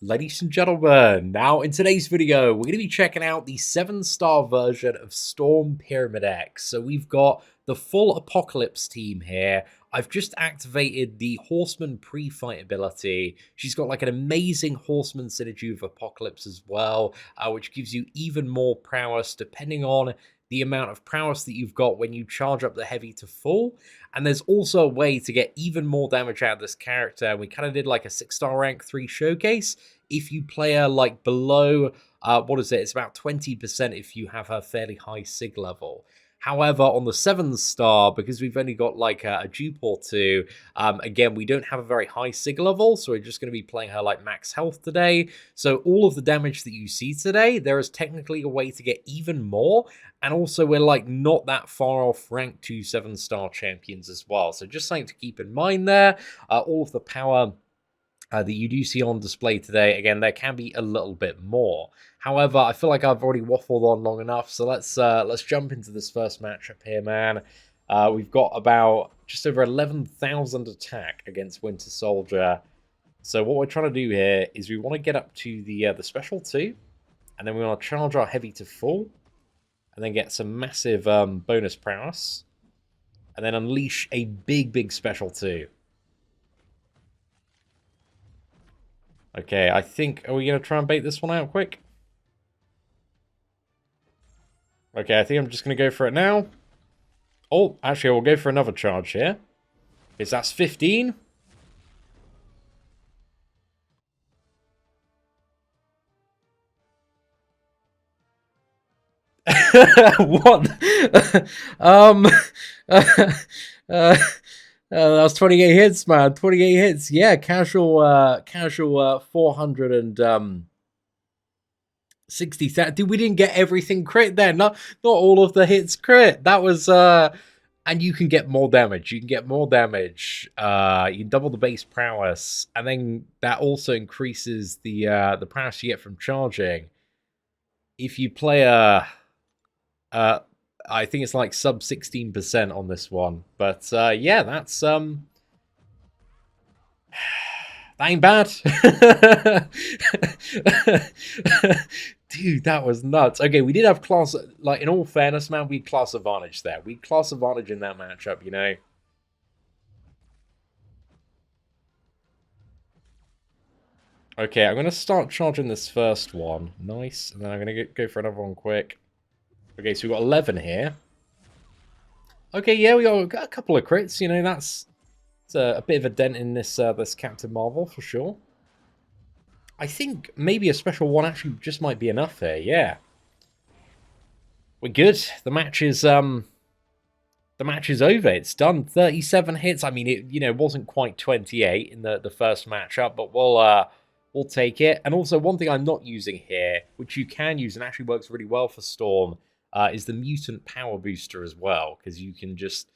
Ladies and gentlemen, now in today's video, we're going to be checking out the 7-star version of Storm Pyramid X. So we've got the full Apocalypse team here. I've just activated the Horseman pre-fight ability. She's got like an amazing Horseman synergy with Apocalypse as well, which gives you even more prowess depending on the amount of prowess that you've got when you charge up the heavy to full. And there's also a way to get even more damage out of this character. We kind of did like a 6-star rank 3 showcase. If you play her like below, what is it? It's about 20% if you have her fairly high sig level. However, on the 7-star, because we've only got like a dupe or two, again, we don't have a very high sig level, so we're just going to be playing her like max health today. So all of the damage that you see today, there is technically a way to get even more, and also we're like not that far off rank 2 7-star champions as well. So just something to keep in mind there. All of the power that you do see on display today, again, there can be a little bit more. However, I feel like I've already waffled on long enough, so let's jump into this first matchup here, man. We've got about just over 11,000 attack against Winter Soldier. So what we're trying to do here is we want to get up to the special 2, and then we want to charge our heavy to full, and then get some massive bonus prowess, and then unleash a big special 2. Okay, I think, are we going to try and bait this one out quick? Okay, I think I'm just going to go for it now. Oh, actually, we'll go for another charge here. Because that's 15. What? That was 28 hits, man. 28 hits. Yeah, casual 460. Dude, we didn't get everything crit there. Not all of the hits crit. That was and you can get more damage. You can get more damage. You can double the base prowess, and then that also increases the prowess you get from charging. If you play I think it's like sub 16% on this one. But yeah, that's that ain't bad. Dude, that was nuts. Okay, we did have class, like, in all fairness, man, we had class advantage there. We had class advantage in that matchup, you know. Okay, I'm going to start charging this first one. Nice. And then I'm going to go for another one quick. Okay, so we've got 11 here. Okay, yeah, we got a couple of crits. You know, that's a bit of a dent in this this Captain Marvel for sure. I think maybe a special one actually just might be enough here. Yeah, we're good. The match is over. It's done. 37 hits. I mean, it wasn't quite 28 in the first matchup, but we'll take it. And also, one thing I'm not using here, which you can use and actually works really well for Storm, is the mutant power booster as well, because you can just,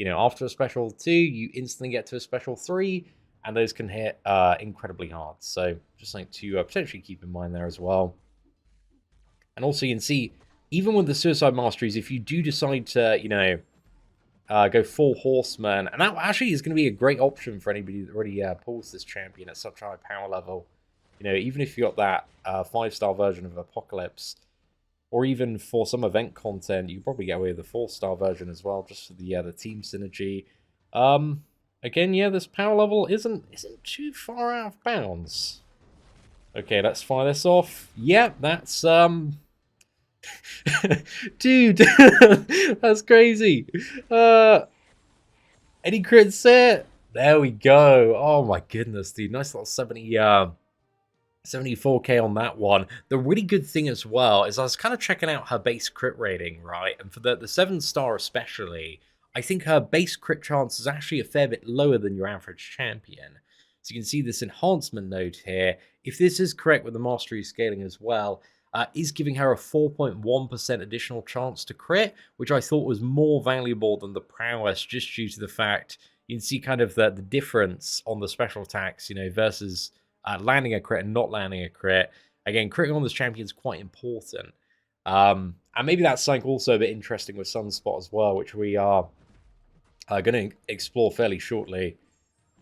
after a special 2, you instantly get to a special 3, and those can hit incredibly hard. So just something to potentially keep in mind there as well. And also you can see, even with the Suicide Masteries, if you do decide to, go full Horseman, and that actually is going to be a great option for anybody that already pulls this champion at such a high power level. Even if you got that 5-star version of Apocalypse, or even for some event content, you can probably get away with the 4-star version as well, just for the team synergy. Again, yeah, this power level isn't too far out of bounds. Okay, let's fire this off. Yep, that's dude, that's crazy. Any crits there? There we go. Oh my goodness, dude. Nice little 74k on that one. The really good thing as well is I was kind of checking out her base crit rating, right? And for the 7-star especially, I think her base crit chance is actually a fair bit lower than your average champion. So you can see this enhancement node here. If this is correct with the mastery scaling as well, is giving her a 4.1% additional chance to crit, which I thought was more valuable than the prowess, just due to the fact you can see kind of the difference on the special attacks, versus landing a crit and not landing a crit. Again, critting on this champion is quite important. And maybe that's something also a bit interesting with Sunspot as well, which we are going to explore fairly shortly.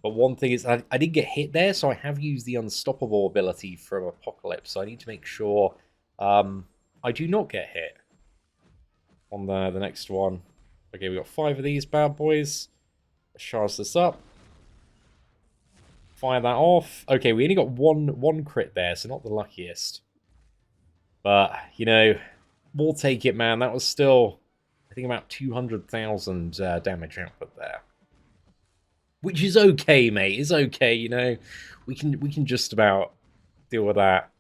But one thing is, I did get hit there, so I have used the Unstoppable ability from Apocalypse, so I need to make sure I do not get hit on the next one. Okay, we got 5 of these bad boys. Let's charge this up. Fire that off. Okay, we only got one crit there, so not the luckiest. But, you know, we'll take it, man. That was still, I think, about 200,000 damage output there. Which is okay, mate. It's okay, you know. We can just about deal with that.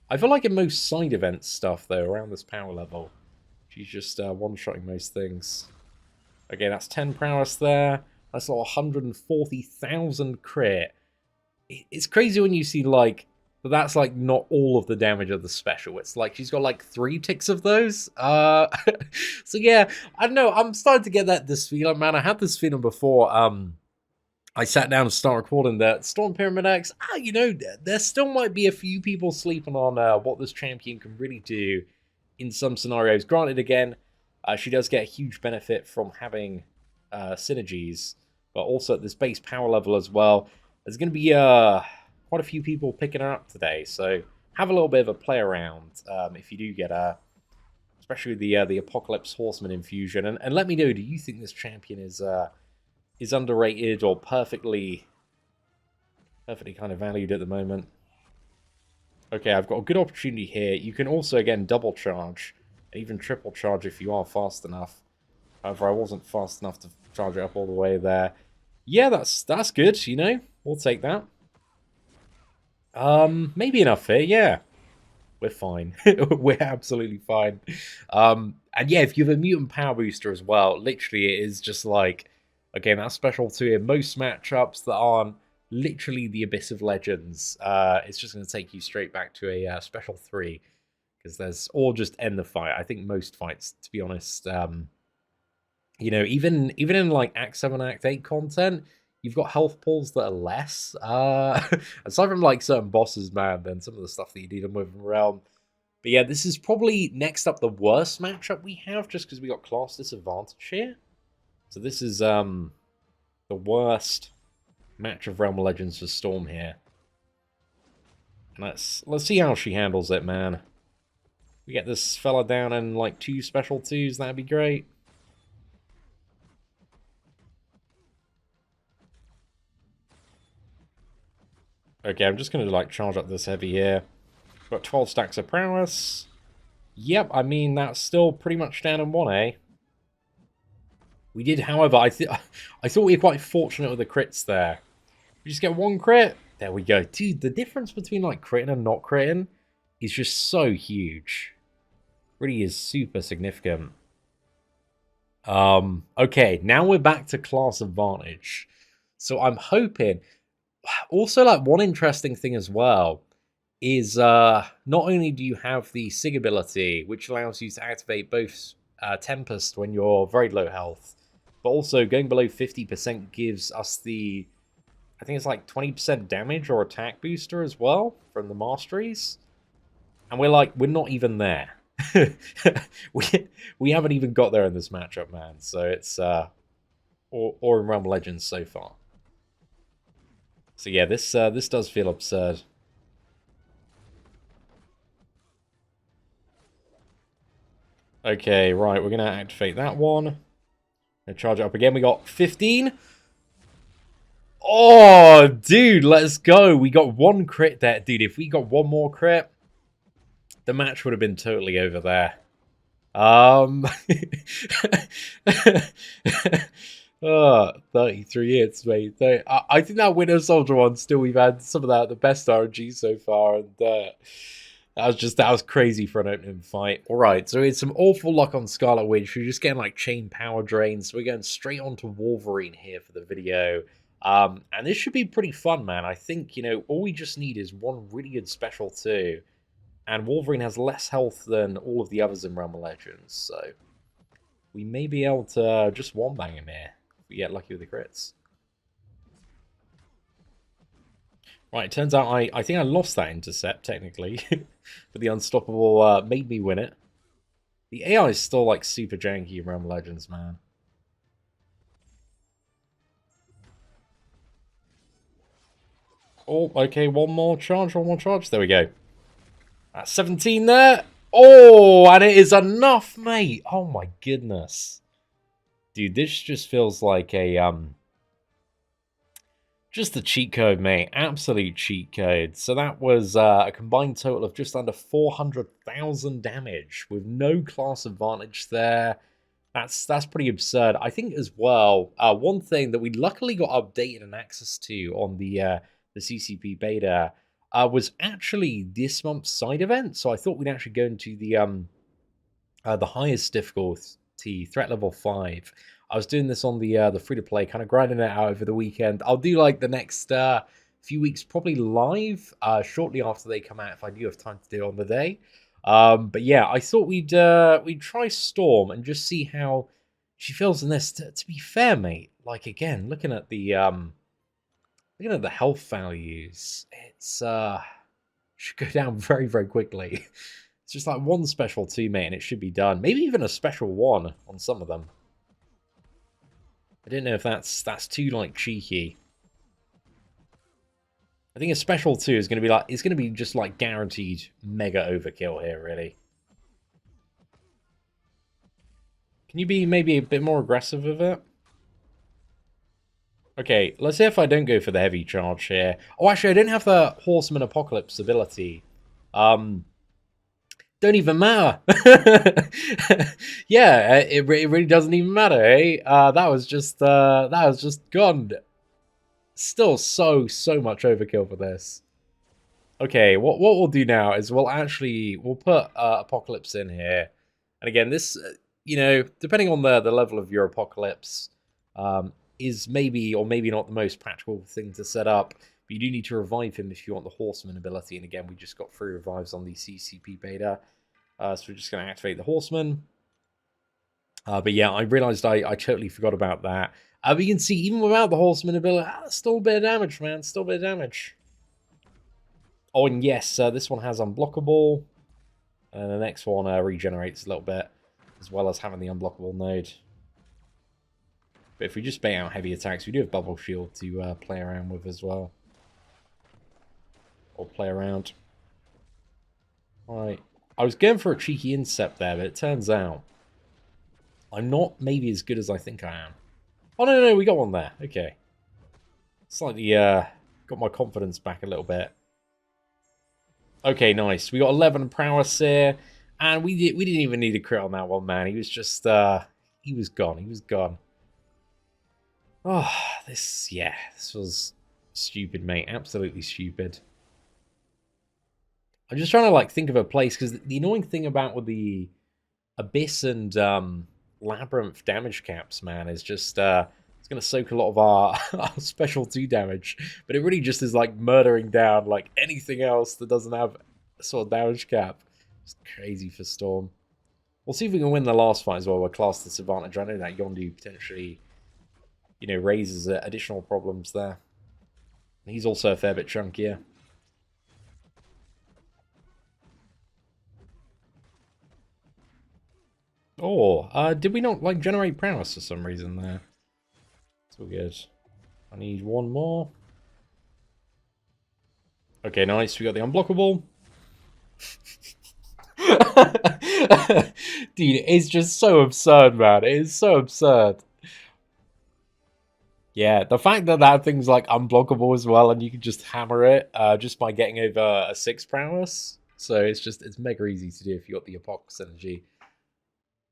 I feel like in most side event stuff, though, around this power level, she's just one-shotting most things. Okay, that's 10 prowess there. That's like 140,000 crit. It's crazy when you see, like, but that's, like, not all of the damage of the special. It's like she's got, like, 3 ticks of those. So, yeah, I don't know. I'm starting to get this feeling, man. I had this feeling before, I sat down and started recording that Storm Pyramid X. You know, there still might be a few people sleeping on what this champion can really do in some scenarios. Granted, again, she does get a huge benefit from having synergies, but also at this base power level as well. There's going to be quite a few people picking her up today, so have a little bit of a play around if you do get especially the Apocalypse Horseman infusion. And let me know, do you think this champion is underrated or perfectly kind of valued at the moment? Okay, I've got a good opportunity here. You can also, again, double charge, and even triple charge if you are fast enough. However, I wasn't fast enough to charge it up all the way there. Yeah, that's good, you know. We'll take that. Maybe enough here, yeah. We're fine. We're absolutely fine. And yeah, if you have a mutant power booster as well, literally it is just like, again, that's special too in most matchups that aren't literally the Abyss of Legends. It's just going to take you straight back to a special 3. Because or just end the fight. I think most fights, to be honest, you know, even in like Act 7, Act 8 content, you've got health pools that are less. Aside from like certain bosses, man, than some of the stuff that you deal with in Realm. But yeah, this is probably next up the worst matchup we have, just because we got class disadvantage here. So this is the worst match of Realm of Legends for Storm here. And let's see how she handles it, man. We get this fella down in like 2 special 2s, that'd be great. Okay, I'm just going to like charge up this heavy here. Got 12 stacks of prowess. Yep, I mean, that's still pretty much down in 1, eh? We did, however, I thought we were quite fortunate with the crits there. We just get 1 crit. There we go. Dude, the difference between like critting and not critting is just so huge. Really is super significant. Okay, now we're back to class advantage. So I'm hoping... Also, like, one interesting thing as well is not only do you have the SIG ability, which allows you to activate both Tempest when you're very low health, but also going below 50% gives us the, I think it's like 20% damage or attack booster as well from the masteries. And we're not even there. we haven't even got there in this matchup, man. So it's or in Realm Legends so far. So yeah, this does feel absurd. Okay, right, we're gonna activate that one. Gonna charge it up again. We got 15. Oh, dude, let's go. We got 1 crit there, dude. If we got 1 more crit, the match would have been totally over there. Oh, 33 hits, mate. I think that Winter Soldier one, still, we've had some of the best RNG so far, and that was crazy for an opening fight. Alright, so it's some awful luck on Scarlet Witch. We're just getting like chain power drains, so we're going straight on to Wolverine here for the video. And this should be pretty fun, man. I think, you know, all we just need is 1 really good special too. And Wolverine has less health than all of the others in Realm of Legends, so we may be able to just one-bang him here if we get lucky with the crits. Right, it turns out I think I lost that intercept, technically. But the Unstoppable made me win it. The AI is still, like, super janky in Realm of Legends, man. Oh, okay, one more charge, one more charge. There we go. That's 17 there. Oh, and it is enough, mate. Oh my goodness. Dude, this just feels like a just a cheat code, mate. Absolute cheat code. So that was a combined total of just under 400,000 damage with no class advantage there. That's pretty absurd. I think as well, one thing that we luckily got updated and access to on the CCP beta was actually this month's side event. So I thought we'd actually go into the highest difficulty, threat level 5. I was doing this on the free-to-play, kind of grinding it out over the weekend. I'll do, like, the next few weeks probably live shortly after they come out if I do have time to do it on the day. But yeah, I thought we'd try Storm and just see how she feels in this. To be fair, mate, like, again, looking at the health values, it's should go down very, very quickly. It's just like one special 2, mate, and it should be done. Maybe even a special 1 on some of them. I don't know if that's too, like, cheeky. I think a special 2 is going to be like, it's going to be just like guaranteed mega overkill here, really. Can you be maybe a bit more aggressive with it? Okay, let's see if I don't go for the heavy charge here. Oh, actually, I don't have the Horseman Apocalypse ability. Don't even matter. Yeah, it really doesn't even matter, eh? That was just gone. Still so much overkill for this. Okay, what we'll do now is we'll put Apocalypse in here. And again, this, you know, depending on the level of your Apocalypse, is maybe or maybe not the most practical thing to set up. But you do need to revive him if you want the Horseman ability. And again, we just got 3 revives on the CCP beta. So we're just going to activate the Horseman. But yeah, I realized I totally forgot about that. But you can see, even without the Horseman ability, still a bit of damage, man. Still a bit of damage. Oh, and yes, this one has unblockable. And the next one regenerates a little bit, as well as having the unblockable node. But if we just bait out heavy attacks, we do have Bubble Shield to play around with as well. Or play around. Alright. I was going for a cheeky Incept there, but it turns out I'm not maybe as good as I think I am. Oh, no, we got one there. Okay. Slightly got my confidence back a little bit. Okay, nice. We got 11 prowess here. And we didn't even need a crit on that one, man. He was just, he was gone. He was gone. Oh, this was stupid, mate. Absolutely stupid. I'm just trying to, like, think of a place, because the annoying thing about with the Abyss and Labyrinth damage caps, man, is just, it's going to soak a lot of our special 2 damage, but it really just is, like, murdering down, like, anything else that doesn't have a sort of damage cap. It's crazy for Storm. We'll see if we can win the last fight as well with class disadvantage. I know that Yondu potentially, you know, raises additional problems there. He's also a fair bit chunkier. Oh, did we not, like, generate prowess for some reason there? It's all good. I need one more. Okay, nice. We got the unblockable. Dude, it's just so absurd, man. It is so absurd. Yeah, the fact that that thing's, like, unblockable as well, and you can just hammer it just by getting over a 6 prowess. So it's mega easy to do if you got the Apox energy.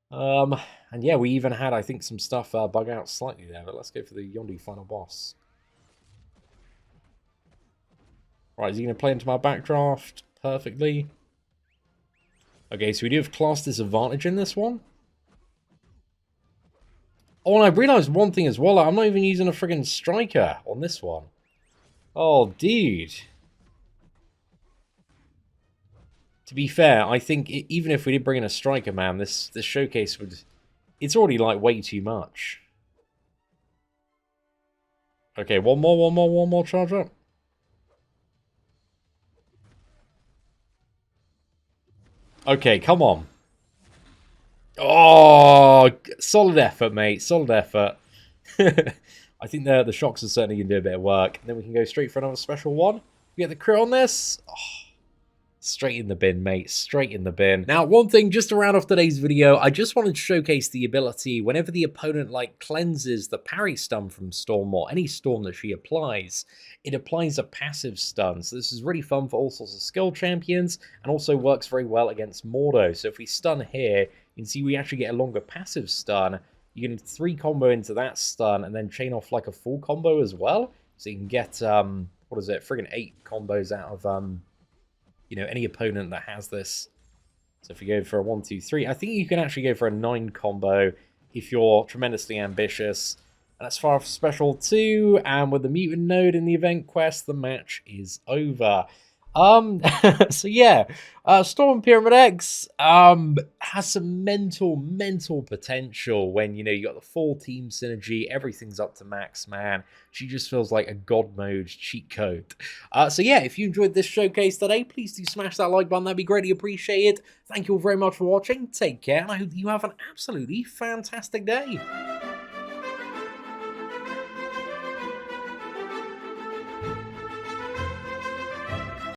And yeah, we even had, I think, some stuff bug out slightly there, but let's go for the Yondu final boss. Right, is he going to play into my backdraft perfectly? Okay, so we do have class disadvantage in this one. Oh, and I realized one thing as well. I'm not even using a friggin' striker on this one. Oh, dude. To be fair, I think even if we did bring in a striker, man, this showcase would... It's already, like, way too much. Okay, one more charge up. Okay, come on. Oh, solid effort, mate. Solid effort. I think the shocks are certainly going to do a bit of work. And then we can go straight for another special one. We get the crit on this. Oh, straight in the bin, mate. Straight in the bin. Now, one thing, just to round off today's video, I just wanted to showcase the ability whenever the opponent, like, cleanses the parry stun from Storm or any Storm that she applies, it applies a passive stun. So this is really fun for all sorts of skill champions and also works very well against Mordo. So if we stun here, you can see we actually get a longer passive stun. You can 3 combo into that stun and then chain off like a full combo as well. So you can get, what is it, friggin' 8 combos out of, you know, any opponent that has this. So if you go for a 1, 2, 3, I think you can actually go for a 9 combo if you're tremendously ambitious. And that's far for Special 2, and with the mutant node in the event quest, the match is over. So yeah, Storm Pyramid X has some mental potential when, you know, you got the full team synergy, everything's up to max, man. She just feels like a god mode cheat code. So yeah, if you enjoyed this showcase today, please do smash that like button, that'd be greatly appreciated. Thank you all very much for watching, take care, and I hope you have an absolutely fantastic day.